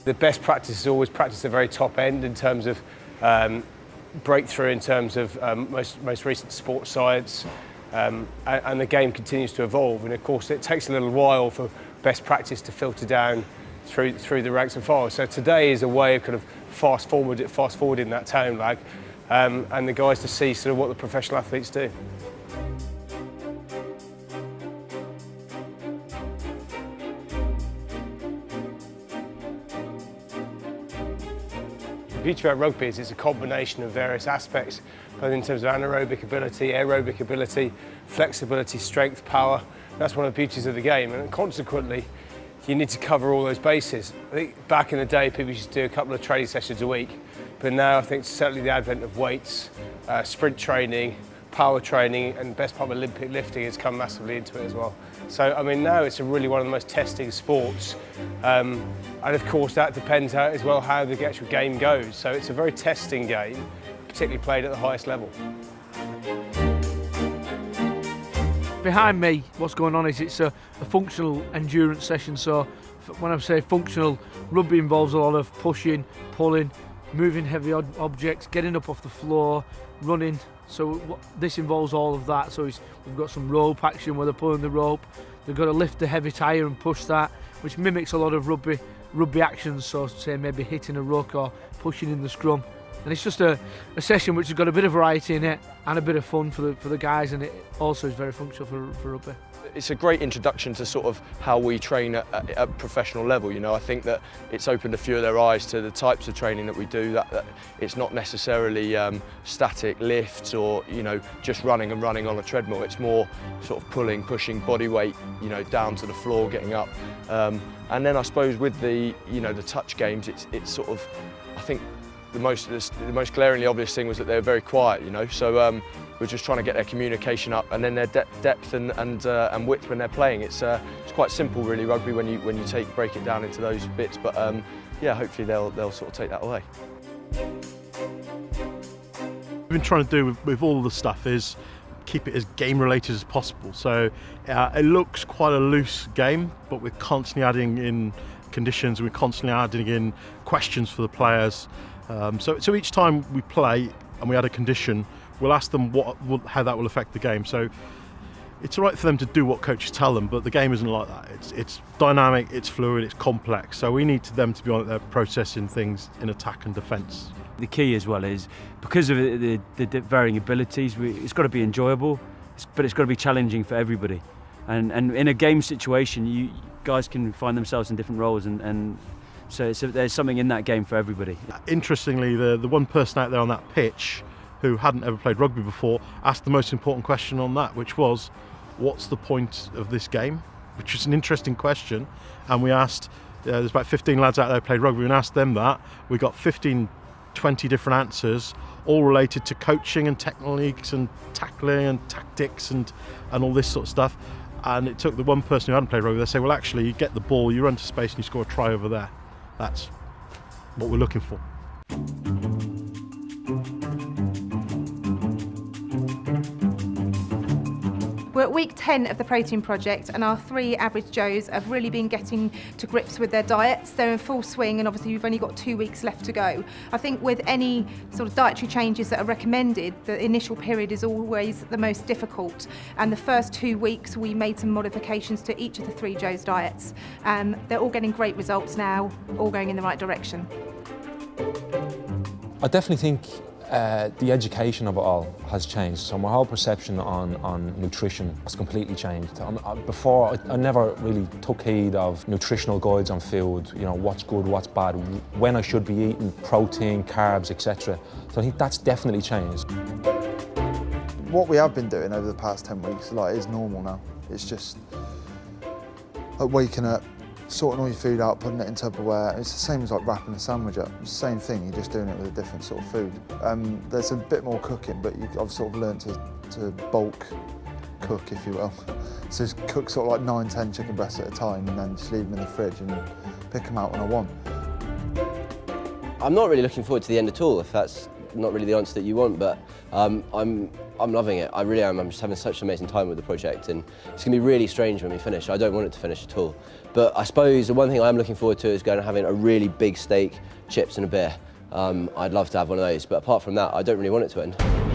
The best practice is always practice at the very top end in terms of breakthrough, in terms of most recent sports science, and the game continues to evolve. And of course, it takes a little while for best practice to filter down through the ranks and files. So today is a way of kind of fast forwarding that time lag, and the guys to see sort of what the professional athletes do. The beauty about rugby is it's a combination of various aspects, both in terms of anaerobic ability, aerobic ability, flexibility, strength, power. That's one of the beauties of the game, and consequently, you need to cover all those bases. I think back in the day, people used to do a couple of training sessions a week, but now I think certainly the advent of weights, sprint training, power training, and best part of Olympic lifting has come massively into it as well. So, I mean, now it's really one of the most testing sports. And of course, that depends as well how the actual game goes. So it's a very testing game, particularly played at the highest level. Behind me, what's going on is it's a functional endurance session. So when I say functional, rugby involves a lot of pushing, pulling, moving heavy objects, getting up off the floor, running. So this involves all of that. So we've got some rope action where they're pulling the rope. They've got to lift the heavy tyre and push that, which mimics a lot of rugby actions. So say maybe hitting a ruck or pushing in the scrum. And it's just a session which has got a bit of variety in it and a bit of fun for the guys, and it also is very functional for rugby. It's a great introduction to sort of how we train at a professional level. You know, I think that it's opened a few of their eyes to the types of training that we do, that it's not necessarily static lifts or, you know, just running on a treadmill. It's more sort of pulling, pushing, body weight, you know, down to the floor, getting up. And then I suppose with the, you know, the touch games, it's sort of, I think, the most glaringly obvious thing was that they were very quiet, you know. So we're just trying to get their communication up, and then their depth and width when they're playing. It's quite simple, really, rugby when you break it down into those bits. But yeah, hopefully they'll sort of take that away. What we've been trying to do with all the stuff is keep it as game related as possible. So it looks quite a loose game, but we're constantly adding in conditions. We're constantly adding in questions for the players. So each time we play and we add a condition, we'll ask them how that will affect the game. So it's all right for them to do what coaches tell them, but the game isn't like that. It's dynamic, it's fluid, it's complex. So we need them to be on it, they're processing things in attack and defence. The key as well is, because of the varying abilities, it's got to be enjoyable, but it's got to be challenging for everybody. And in a game situation, you guys can find themselves in different roles, and so there's something in that game for everybody. Interestingly, the one person out there on that pitch who hadn't ever played rugby before asked the most important question on that, which was, what's the point of this game? Which is an interesting question. And we asked, there's about 15 lads out there who played rugby, and asked them that. We got 15, 20 different answers, all related to coaching and techniques and tackling and tactics and all this sort of stuff. And it took the one person who hadn't played rugby, they say, well, actually, you get the ball, you run to space and you score a try over there. That's what we're looking for. We're at week 10 of the protein project, and our 3 average Joes have really been getting to grips with their diets. They're in full swing, and obviously we've only got 2 weeks left to go. I think with any sort of dietary changes that are recommended, the initial period is always the most difficult. And the first 2 weeks we made some modifications to each of the 3 Joes' diets. They're all getting great results now, all going in the right direction. I definitely think the education of it all has changed. So my whole perception on nutrition has completely changed. Before, I never really took heed of nutritional guides on food, you know, what's good, what's bad, when I should be eating protein, carbs, etc. So I think that's definitely changed. What we have been doing over the past 10 weeks is normal now. It's just waking up, sorting all your food out, putting it in Tupperware. It's the same as like wrapping a sandwich up. It's the same thing, you're just doing it with a different sort of food. There's a bit more cooking, but I've sort of learned to bulk cook, if you will. So just cook sort of like 9-10 chicken breasts at a time, and then just leave them in the fridge and pick them out when I want. I'm not really looking forward to the end at all, if that's not really the answer that you want, but I'm loving it. I really am. I'm just having such an amazing time with the project, and it's going to be really strange when we finish. I don't want it to finish at all. But I suppose the one thing I am looking forward to is going and having a really big steak, chips and a beer. I'd love to have one of those, but apart from that, I don't really want it to end.